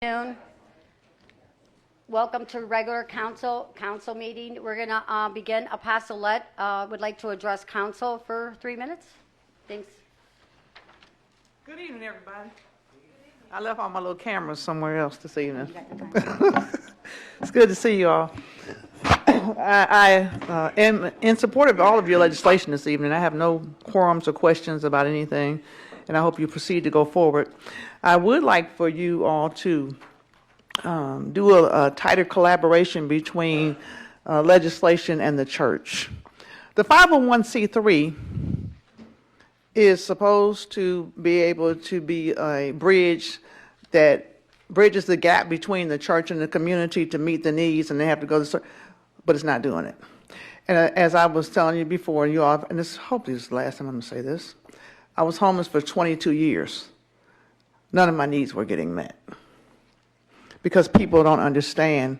Afternoon. Welcome to regular council meeting. We're going to begin. Apostolette would like to address council for 3 minutes. Thanks. Good evening, everybody. I left all my little cameras somewhere else this evening. It's good to see you all. I am in support of all of your legislation this evening. I have no quorums or questions about anything, and I hope you proceed to go forward. I would like for you all to do a tighter collaboration between legislation and the church. The 501c3 is supposed to be able to be a bridge that bridges the gap between the church and the community to meet the needs, and they have to go to, but it's not doing it. And as I was telling you before, and you all, and this hopefully this is the last time I'm going to say this, I was homeless for 22 years. None of my needs were getting met because people don't understand.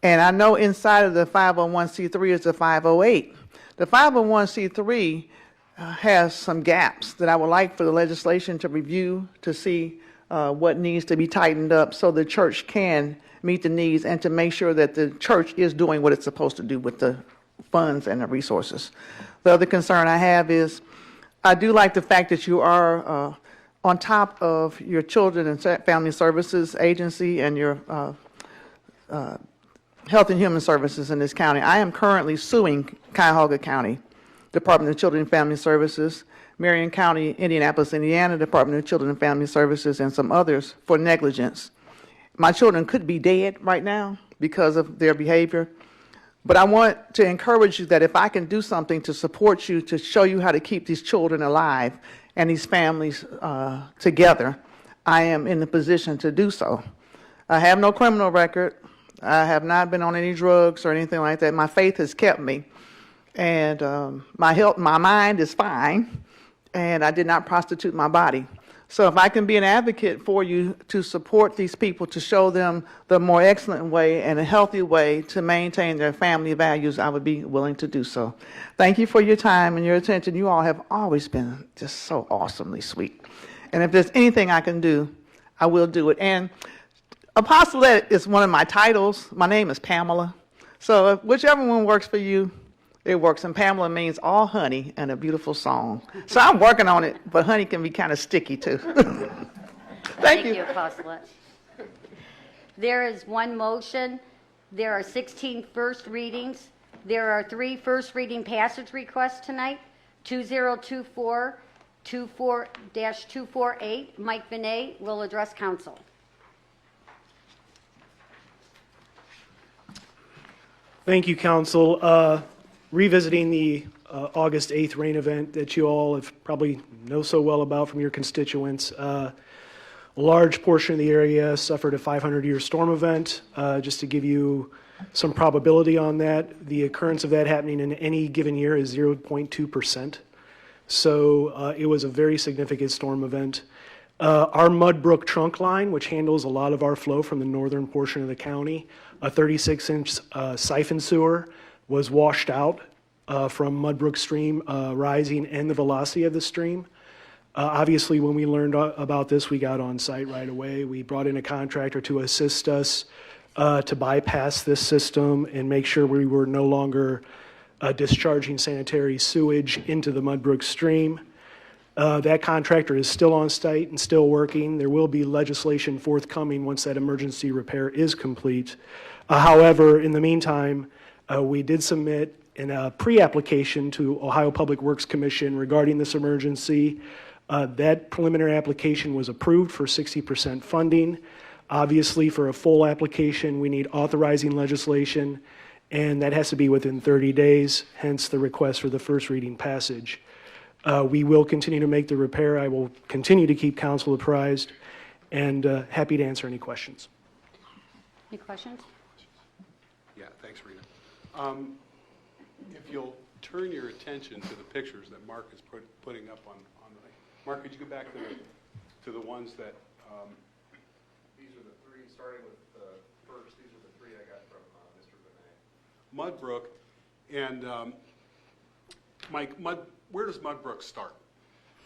And I know inside of the 501c3 is the 508. The 501c3 has some gaps that I would like for the legislation to review to see what needs to be tightened up so the church can meet the needs and to make sure that the church is doing what it's supposed to do with the funds and the resources. The other concern I have is I do like the fact that you are on top of your Children and Family Services Agency and your Health and Human Services in this county. I am currently suing Cuyahoga County Department of Children and Family Services, Marion County, Indianapolis, Indiana Department of Children and Family Services, and some others for negligence. My children could be dead right now because of their behavior, but I want to encourage you that if I can do something to support you, to show you how to keep these children alive and these families together, I am in the position to do so. I have no criminal record. I have not been on any drugs or anything like that. My faith has kept me, and my mind is fine, and I did not prostitute my body. So if I can be an advocate for you to support these people, to show them the more excellent way and a healthy way to maintain their family values, I would be willing to do so. Thank you for your time and your attention. You all have always been just so awesomely sweet. And if there's anything I can do, I will do it. And apostolate is one of my titles. My name is Pamela. So whichever one works for you, it works. And Pamela means all honey and a beautiful song. So I'm working on it, but honey can be kind of sticky too. Thank you. Apostolette. There is one motion. There are 16 first readings. There are 3 first reading passage requests tonight. 2024-248. Mike Vinay will address council. Thank you, council. Revisiting the August 8th rain event that you all have probably know so well about from your constituents. A large portion of the area suffered a 500-year storm event. Just to give you some probability on that, the occurrence of that happening in any given year is 0.2%. So it was a very significant storm event. Our Mudbrook trunk line, which handles a lot of our flow from the northern portion of the county, a 36-inch siphon sewer, was washed out from Mudbrook Stream rising and the velocity of the stream. Obviously, when we learned about this, we got on site right away. We brought in a contractor to assist us to bypass this system and make sure we were no longer discharging sanitary sewage into the Mudbrook Stream. That contractor is still on site and still working. There will be legislation forthcoming once that emergency repair is complete. However, in the meantime, we did submit a pre-application to Ohio Public Works Commission regarding this emergency. That preliminary application was approved for 60% funding. Obviously, for a full application, we need authorizing legislation, and that has to be within 30 days, hence the request for the first reading passage. We will continue to make the repair. I will continue to keep council apprised, and happy to answer any questions. Any questions? Yeah, thanks, Rita. If you'll turn your attention to the pictures that Mark is putting up on the, Mark, could you go back to the ones that, these are the 3, starting with the first, these are the 3 I got from Mr. Vinay. Mudbrook, and Mike, where does Mudbrook start?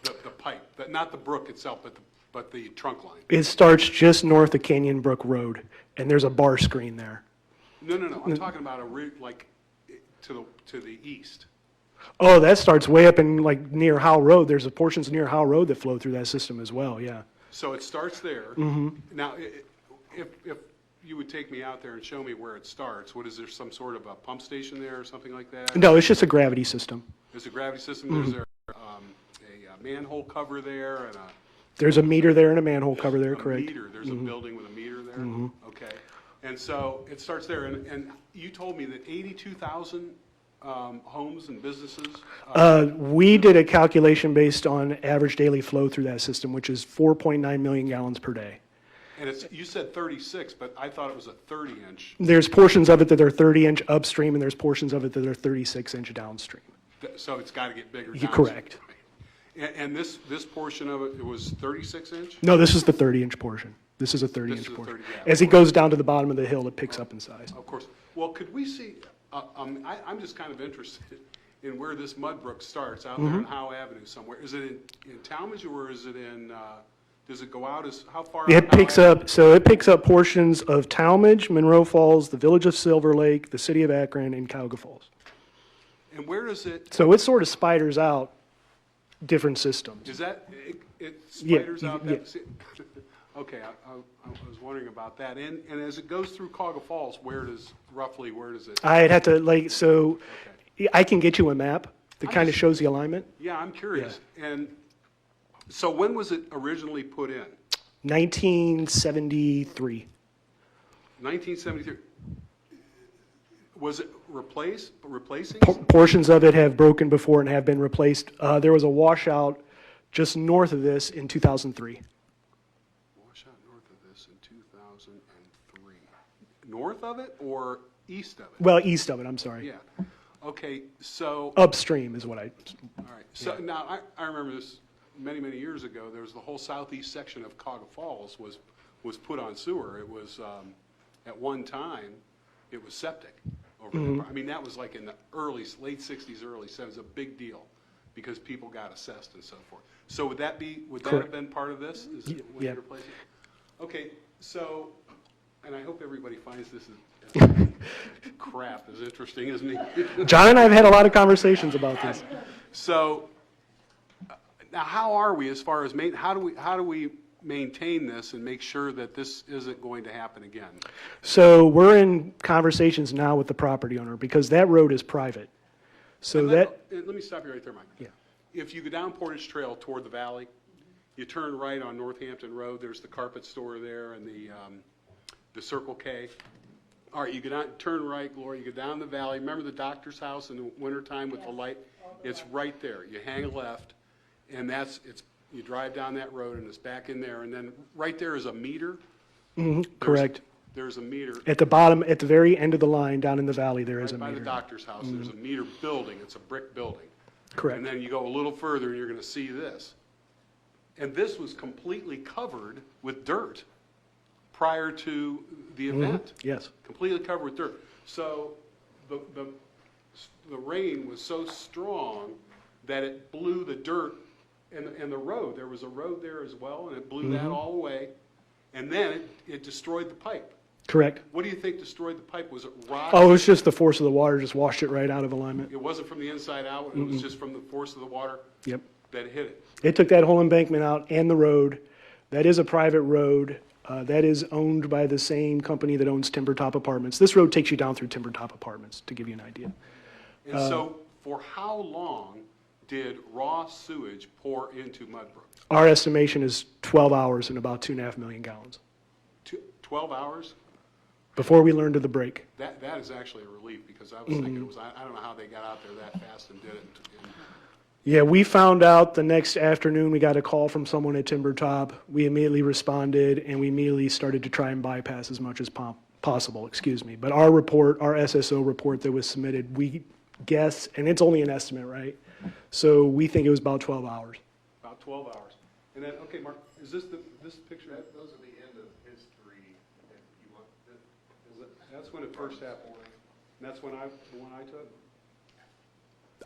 The pipe, not the brook itself, but but the trunk line. It starts just north of Canyon Brook Road, and there's a bar screen there. No, I'm talking about a route like to the east. Oh, that starts way up in like near Howe Road. There's portions near Howe Road that flow through that system as well, yeah. So it starts there. Now, if you would take me out there and show me where it starts, is there some sort of a pump station there or something like that? No, it's just a gravity system. There's a gravity system, there's a manhole cover there and There's a meter there and a manhole cover there, correct? meter, there's a building with a meter there? Okay. And so it starts there, and you told me that 82,000 homes and businesses? We did a calculation based on average daily flow through that system, which is 4.9 million gallons per day. And you said 36, but I thought it was a 30-inch. There's portions of it that are 30-inch upstream, and there's portions of it that are 36-inch downstream. So it's got to get bigger You're downstream. correct. And this portion of it was 36-inch? No, this is the 30-inch portion. This is a This 30-inch is a portion. 30, yeah. As it goes down to the bottom of the hill, it picks up in size. Of course. Well, could we see, I'm just kind of interested in where this Mudbrook starts, out there on Howe Avenue somewhere. Is it in Talmadge, or is it in, does it go out how far? out It Howe picks Avenue? up, so it picks up portions of Talmadge, Monroe Falls, the village of Silver Lake, the city of Akron, and Cuyahoga Falls. And where does it, So it sort of spiders out different systems. is that, it Yeah, spiders out yeah. that? Okay, I was wondering about that. And as it goes through Cuyahoga Falls, where does it? I'd have to, like, so I can get you a map that I'm kind of just- shows the alignment. Yeah, I'm curious. And so when was it originally put in? 1973. 1973. Was it replacing? Portions of it have broken before and have been replaced. There was a washout just north of this in 2003. Washout north of this in 2003. North of it or east of it? Well, east of it, I'm sorry. Yeah. Okay, so, Upstream is what I, all right. So now, I remember this many, many years ago, there was the whole southeast section of Cuyahoga Falls was put on sewer. It was, at one time, it was septic over there. I mean, that was like in the late 60s, early 70s, a big deal because people got assessed and so forth. So would that have Correct. been part of this? Is it when yeah. you replace it? Okay, so, and I hope everybody finds this as crap as interesting as me. John and I have had a lot of conversations about this. So, now how are we as far as how do we maintain this and make sure that this isn't going to happen again? So we're in conversations now with the property owner because that road is private. So And that, let me stop you right there, Mike. Yeah. If you go down Portage Trail toward the valley, you turn right on Northampton Road, there's the carpet store there and the Circle K. All right, you go down, turn right, Gloria, you go down the valley. Remember the doctor's house in the wintertime with the light? It's right there. You hang a left, and you drive down that road, and it's back in there. And then right there is a meter. correct. There's a meter. At the bottom, at the very end of the line, down in the valley, there is a Right by the meter. doctor's house, there's a meter building. It's a brick building. Correct. And then you go a little further, and you're going to see this. And this was completely covered with dirt prior to the event. Yes. Completely covered with dirt. So the rain was so strong that it blew the dirt and the road. There was a road there as well, and it blew that all away. And then it destroyed the pipe. Correct. What do you think destroyed the pipe? Was it rock? Oh, it was just the force of the water just washed it right out of alignment. It wasn't from the inside out. It was just from the force of the water Yep. that hit it. It took that whole embankment out and the road. That is a private road. That is owned by the same company that owns Timber Top Apartments. This road takes you down through Timber Top Apartments, to give you an idea. And so for how long did raw sewage pour into Mudbrook? Our estimation is 12 hours and about 2.5 million gallons 12 hours? before we learned of the break. That is actually a relief because I was thinking it was, I don't know how they got out there that fast and did it. And Yeah, we found out the next afternoon. We got a call from someone at Timber Top. We immediately responded, and we immediately started to try and bypass as much as possible. But our report, our SSO report that was submitted, we guess, and it's only an estimate, right? So we think it was about 12 hours. About 12 hours. And then, okay, Mark, is this this picture? Those are the end of history. If you want, That's when it first happened. And that's the one I took?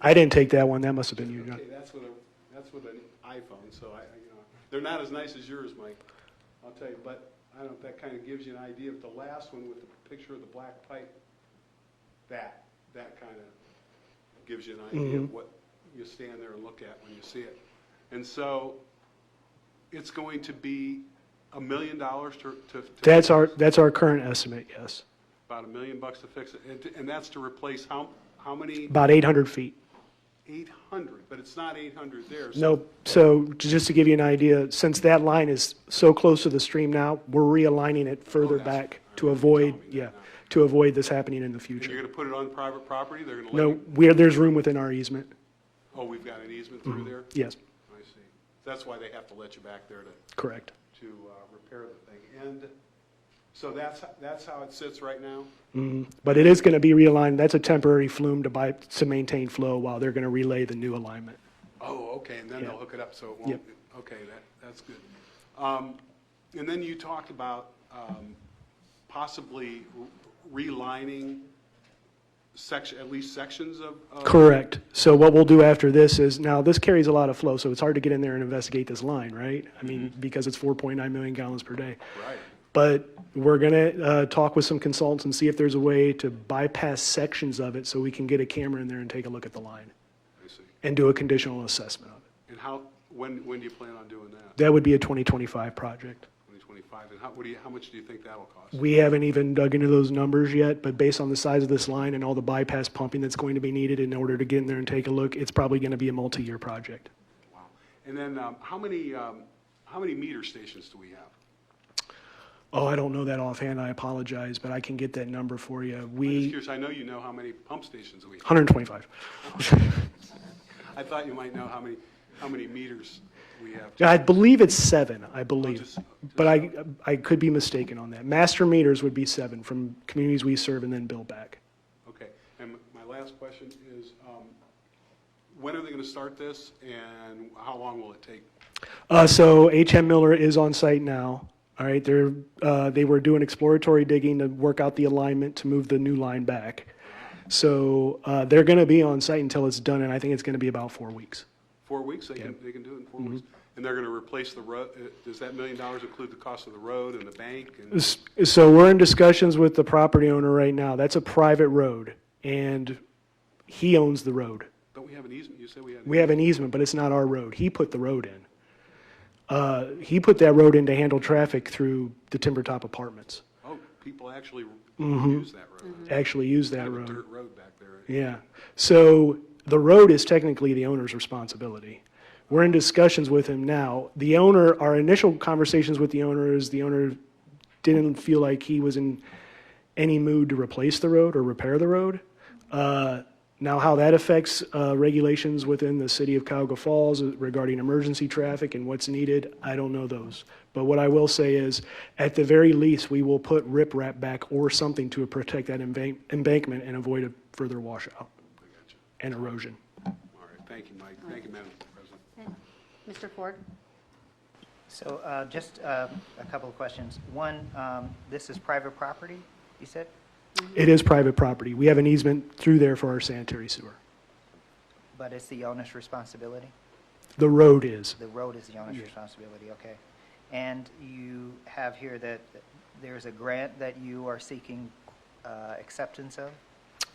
I didn't take that one. That must have been you, John. Okay, that's with an iPhone, so They're not as nice as yours, Mike, I'll tell you, but I don't know if that kind of gives you an idea of the last one with the picture of the black pipe. That kind of gives you an idea of what you stand there and look at when you see it. And so it's going to be $1 million to That's our current estimate, yes. about $1 million to fix it. And that's to replace how many? About 800 feet. 800, but it's not 800 there. So No, so just to give you an idea, since that line is so close to the stream now, we're realigning it further that's- back all to right, avoid, you're telling me that now. to avoid this happening in the And you're future. going to put it on private property? They're going to No, there's room within our easement, Oh, we've got an easement through there? yes, I see. That's why they have to let you back there to correct. repair the thing. And so that's how it sits right now? But it is going to be realigned, that's a temporary flume to maintain flow while they're going to relay the new alignment. Oh, okay, and then Yeah. they'll hook it up so it won't, Yep. okay, that's good. And then you talked about possibly relining at least sections of. Correct. So what we'll do after this is, now this carries a lot of flow, so it's hard to get in there and investigate this line, right? I mean, because it's 4.9 million gallons per day. Right, But we're going to talk with some consultants and see if there's a way to bypass sections of it so we can get a camera in there and take a look at the line I see. and do a conditional assessment of it. And when do you plan on doing that? That would be a 2025 project. 2025, and how much do you think that'll cost? We haven't even dug into those numbers yet, but based on the size of this line and all the bypass pumping that's going to be needed in order to get in there and take a look, it's probably going to be a multi-year project. Wow. And then how many meter stations do we have? Oh, I don't know that offhand, I apologize, but I can get that number for you. I'm just We, curious, I know you know how many pump stations we have. 125. I thought you might know how many meters we have. I believe it's 7, I believe. just- But I could be mistaken on that. Master meters would be 7 from communities we serve and then bill back. Okay, and my last question is, when are they going to start this, and how long will it take? So HM Miller is on site now. All right, they were doing exploratory digging to work out the alignment to move the new line back. So they're going to be on site until it's done, and I think it's going to be about 4 weeks. 4 weeks? They can do it in 4 weeks? And they're going to replace the road, does that $1 million include the cost of the road and the bank? And So we're in discussions with the property owner right now. That's a private road, and he owns the road. don't we have an easement? You said we had. We have an easement, but it's not our road. He put the road in. He put that road in to handle traffic through the Timber Top Apartments. Oh, people actually use that road. Actually use that Kind of a road. dirt road back there. Yeah. So the road is technically the owner's responsibility. We're in discussions with him now. The owner, our initial conversations with the owner is the owner didn't feel like he was in any mood to replace the road or repair the road. Now, how that affects regulations within the city of Cuyahoga Falls regarding emergency traffic and what's needed, I don't know those. But what I will say is, at the very least, we will put riprap back or something to protect that embankment and avoid a further washout I got you. and erosion. All right, thank you, Mike. Thank you, Madam President. Mr. Ford? So just a couple of questions. One, this is private property, you said? It is private property. We have an easement through there for our sanitary sewer. But it's the owner's responsibility? The road is. The road is the owner's responsibility, okay. And you have here that there's a grant that you are seeking acceptance of?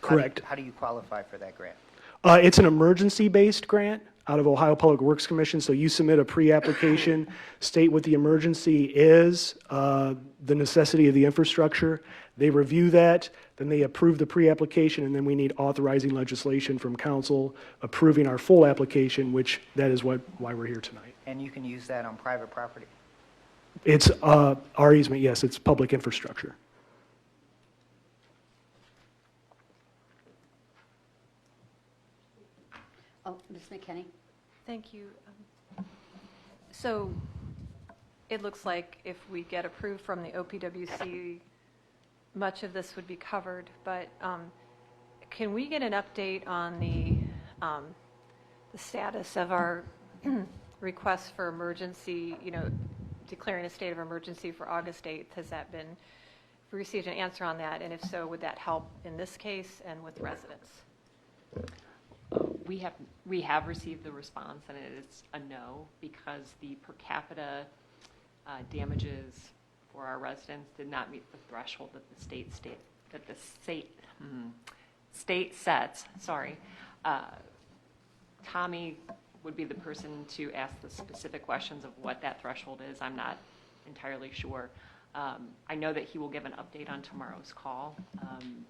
Correct. How do you qualify for that grant? It's an emergency-based grant out of Ohio Public Works Commission, so you submit a pre-application, state what the emergency is, the necessity of the infrastructure. They review that, then they approve the pre-application, and then we need authorizing legislation from council approving our full application, which that is why we're here tonight. And you can use that on private property? It's our easement, yes, it's public infrastructure. Oh, Ms. McKinney? Thank you. So it looks like if we get approved from the OPWC, much of this would be covered, but can we get an update on the status of our request for emergency, declaring a state of emergency for August 8th? Has that been, received an answer on that? And if so, would that help in this case and with residents? We have received the response, and it is a no, because the per capita damages for our residents did not meet the threshold that the state sets, sorry. Tommy would be the person to ask the specific questions of what that threshold is. I'm not entirely sure. I know that he will give an update on tomorrow's call.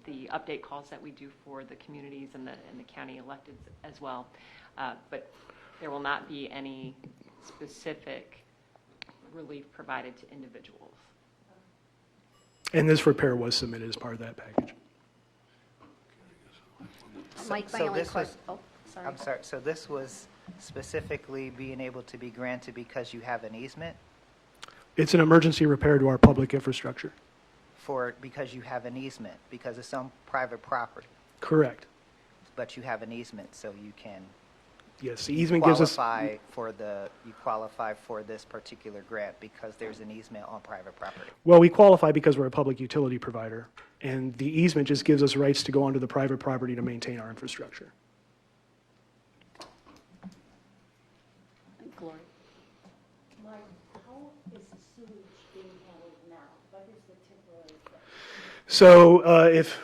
The update calls that we do for the communities and the county electeds as well. But there will not be any specific relief provided to individuals. And this repair was submitted as part of that package. Mike, my so only this was- question, oh, sorry. I'm sorry, so this was specifically being able to be granted because you have an easement It's an emergency repair to our public infrastructure. because you have an easement, because it's on private property, Correct. but you have an easement, so you can Yes, the easement gives us, you qualify for this particular grant because there's an easement on private property. well, we qualify because we're a public utility provider, and the easement just gives us rights to go onto the private property to maintain our infrastructure. Gloria. Mark, how is the sewage being handled now? What is the temporary fix? So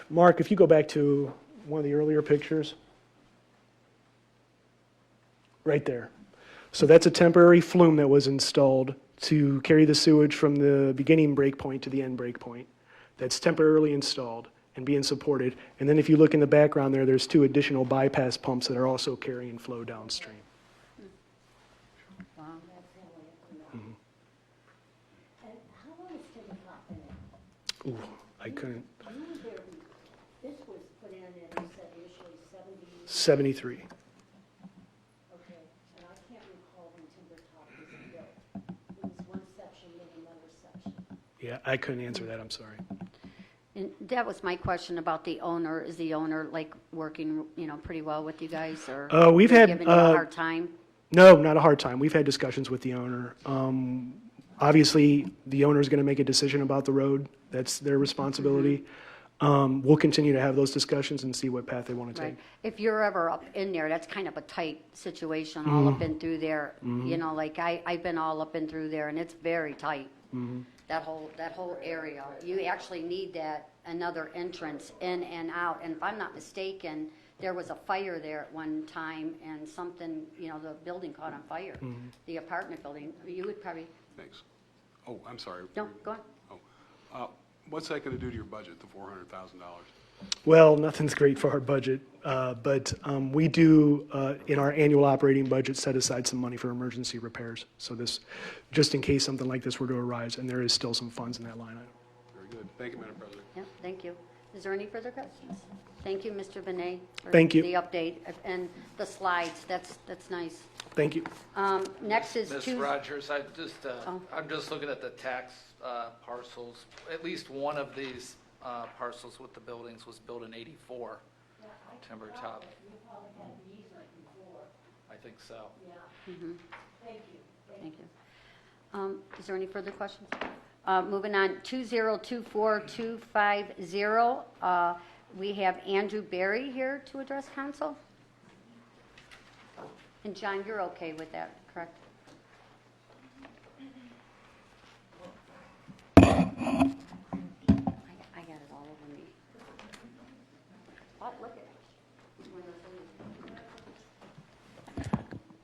Mark, if you go back to one of the earlier pictures, right there. So that's a temporary flume that was installed to carry the sewage from the beginning break point to the end break point. That's temporarily installed and being supported. And then if you look in the background there, there's 2 additional bypass pumps that are also carrying flow downstream. Wow. That's how I have to know. And how long has Timber Top been in? Ooh, I couldn't, You were there, this was put in, you said initially 70, 73. okay, and I can't recall when Timber Top was built. It was one section, then another section. Yeah, I couldn't answer that, I'm sorry. And that was my question about the owner. Is the owner like working, pretty well with you guys, or? We've is he had, giving you a hard time? No, not a hard time. We've had discussions with the owner. Obviously, the owner is going to make a decision about the road. That's their responsibility. We'll continue to have those discussions and see what path they want to take. Right. If you're ever up in there, that's kind of a tight situation, all up in through there. Like I've been all up and through there, and it's very tight. That whole area. You actually need that another entrance in and out. And if I'm not mistaken, there was a fire there at one time, and something, the building caught on fire. The apartment building. You would probably, Thanks. Oh, I'm sorry. no, go on. Oh, what's that going to do to your budget, the $400,000? Well, nothing's great for our budget, but we do, in our annual operating budget, set aside some money for emergency repairs. So this, just in case something like this were to arise, and there is still some funds in that line item. Very good. Thank you, Madam President. Yeah, thank you. Is there any further questions? Thank you, Mr. Benet. Thank you. For the update and the slides. That's nice. Thank you. Next is Ms. two. Rogers, Oh. I'm just looking at the tax parcels. At least one of these parcels with the buildings was built in '84, Timber Top. I think so. Thank you. Is there any further questions? Moving on, 2024250. We have Andrew Berry here to address council. And John, you're okay with that, correct? I got it all over me. Oh, look at it.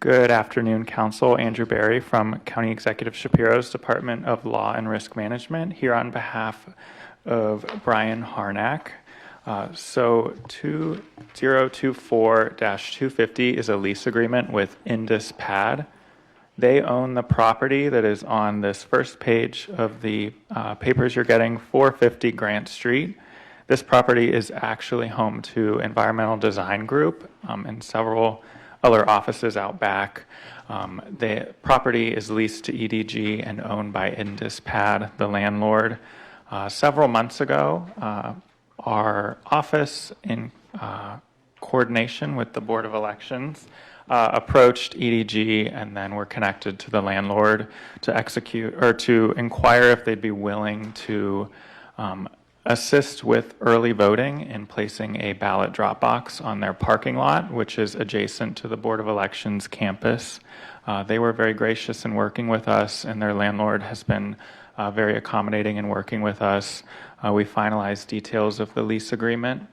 Good afternoon, Council. Andrew Berry from County Executive Shapiro's Department of Law and Risk Management, here on behalf of Brian Harnack. So 2024-250 is a lease agreement with Indus Pad. They own the property that is on this first page of the papers you're getting, 450 Grant Street. This property is actually home to Environmental Design Group and several other offices out back. The property is leased to EDG and owned by Indus Pad, the landlord. Several months ago, our office, in coordination with the Board of Elections, approached EDG and then were connected to the landlord to execute or to inquire if they'd be willing to assist with early voting in placing a ballot drop box on their parking lot, which is adjacent to the Board of Elections campus. They were very gracious in working with us, and their landlord has been very accommodating in working with us. We finalized details of the lease agreement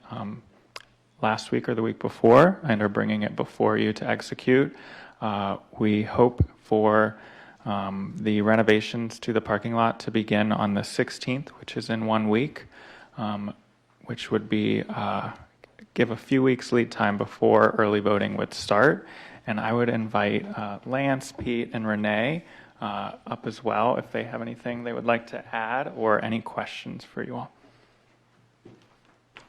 last week or the week before and are bringing it before you to execute. We hope for the renovations to the parking lot to begin on the 16th, which is in 1 week, which would be give a few weeks lead time before early voting would start. And I would invite Lance, Pete, and Renee up as well if they have anything they would like to add or any questions for you all.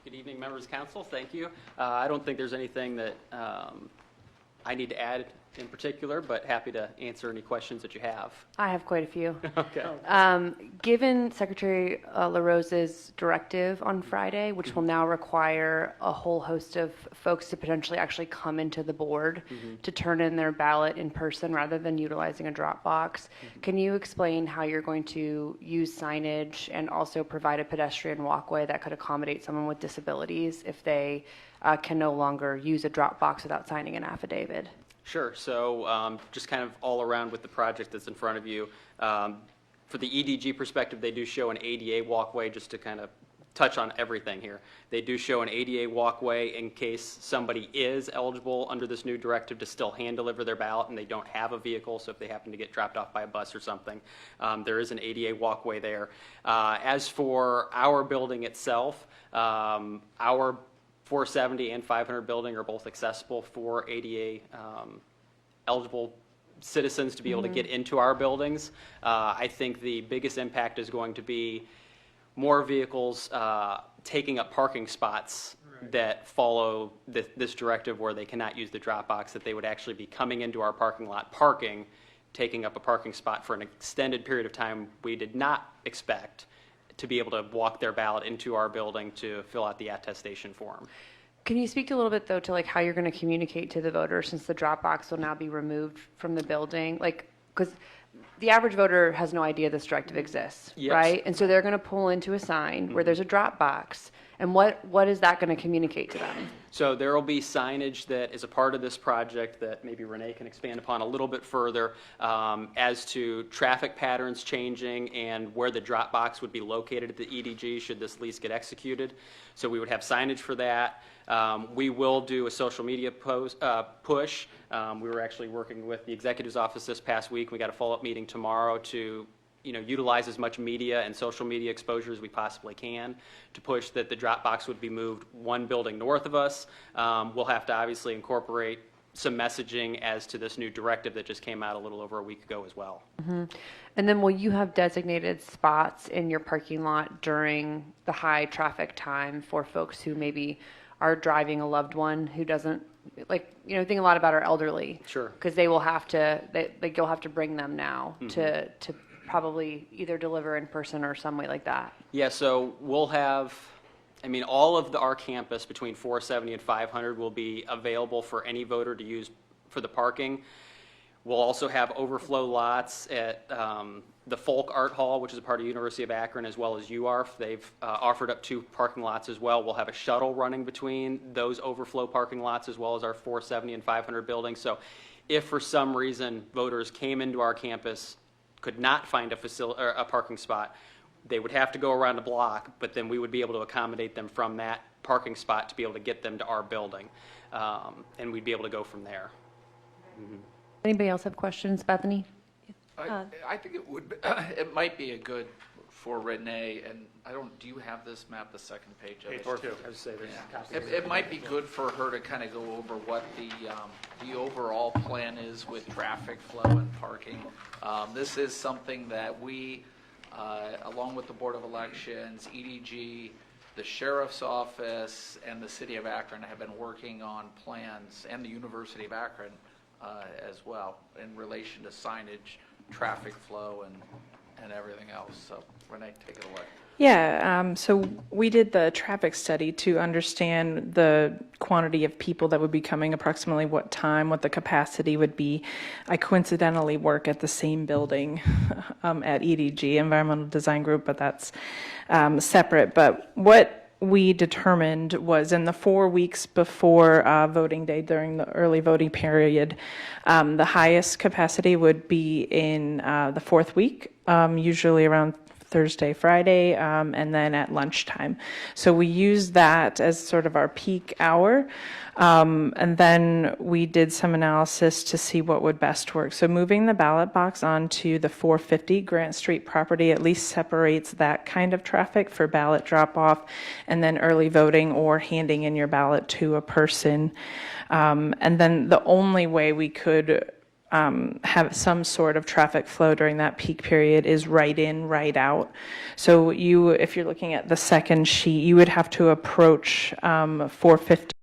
Good evening, members of council. Thank you. I don't think there's anything that I need to add in particular, but happy to answer any questions that you have. I have quite a few. Okay. Given Secretary LaRose's directive on Friday, which will now require a whole host of folks to potentially actually come into the board to turn in their ballot in person rather than utilizing a drop box, can you explain how you're going to use signage and also provide a pedestrian walkway that could accommodate someone with disabilities if they can no longer use a drop box without signing an affidavit? Sure. So just kind of all around with the project that's in front of you. For the EDG perspective, they do show an ADA walkway, just to kind of touch on everything here. They do show an ADA walkway in case somebody is eligible under this new directive to still hand deliver their ballot and they don't have a vehicle, so if they happen to get dropped off by a bus or something, there is an ADA walkway there. As for our building itself, our 470 and 500 building are both accessible for ADA eligible citizens to be able to get into our buildings. I think the biggest impact is going to be more vehicles taking up parking spots that follow this directive where they cannot use the drop box, that they would actually be coming into our parking lot, parking, taking up a parking spot for an extended period of time we did not expect, to be able to walk their ballot into our building to fill out the attestation form. Can you speak a little bit, though, to like how you're going to communicate to the voter since the drop box will now be removed from the building? Like, because the average voter has no idea this directive exists, Yes. right? And so they're going to pull into a sign where there's a drop box. And what is that going to communicate to them? So there will be signage that is a part of this project that maybe Renee can expand upon a little bit further as to traffic patterns changing and where the drop box would be located at the EDG should this lease get executed. So we would have signage for that. We will do a social media push. We were actually working with the executive's office this past week. We got a follow-up meeting tomorrow to utilize as much media and social media exposure as we possibly can to push that the drop box would be moved one building north of us. We'll have to obviously incorporate some messaging as to this new directive that just came out a little over a week ago as well. And then will you have designated spots in your parking lot during the high traffic time for folks who maybe are driving a loved one who doesn't, think a lot about our elderly. Sure. Because they will have to, you'll have to bring them now to probably either deliver in person or some way like that. Yeah, so we'll have, all of our campus between 470 and 500 will be available for any voter to use for the parking. We'll also have overflow lots at the Folk Art Hall, which is a part of University of Akron, as well as UARF. They've offered up 2 parking lots as well. We'll have a shuttle running between those overflow parking lots as well as our 470 and 500 buildings. So if for some reason voters came into our campus, could not find a parking spot, they would have to go around the block, but then we would be able to accommodate them from that parking spot to be able to get them to our building. And we'd be able to go from there. Anybody else have questions? Bethany? I think it would, it might be a good for Renee, and do you have this map, the second page of it? It might be good for her to kind of go over what the overall plan is with traffic flow and parking. This is something that we, along with the Board of Elections, EDG, the Sheriff's Office, and the City of Akron have been working on plans, and the University of Akron as well, in relation to signage, traffic flow, and everything else. So Renee, take it away. Yeah, so we did the traffic study to understand the quantity of people that would be coming, approximately what time, what the capacity would be. I coincidentally work at the same building at EDG, Environmental Design Group, but that's separate. But what we determined was in the 4 weeks before voting day, during the early voting period, the highest capacity would be in the fourth week, usually around Thursday, Friday, and then at lunchtime. So we used that as sort of our peak hour. And then we did some analysis to see what would best work. So moving the ballot box onto the 450 Grant Street property at least separates that kind of traffic for ballot drop-off and then early voting or handing in your ballot to a person. And then the only way we could have some sort of traffic flow during that peak period is right in, right out. So if you're looking at the second sheet, you would have to approach 450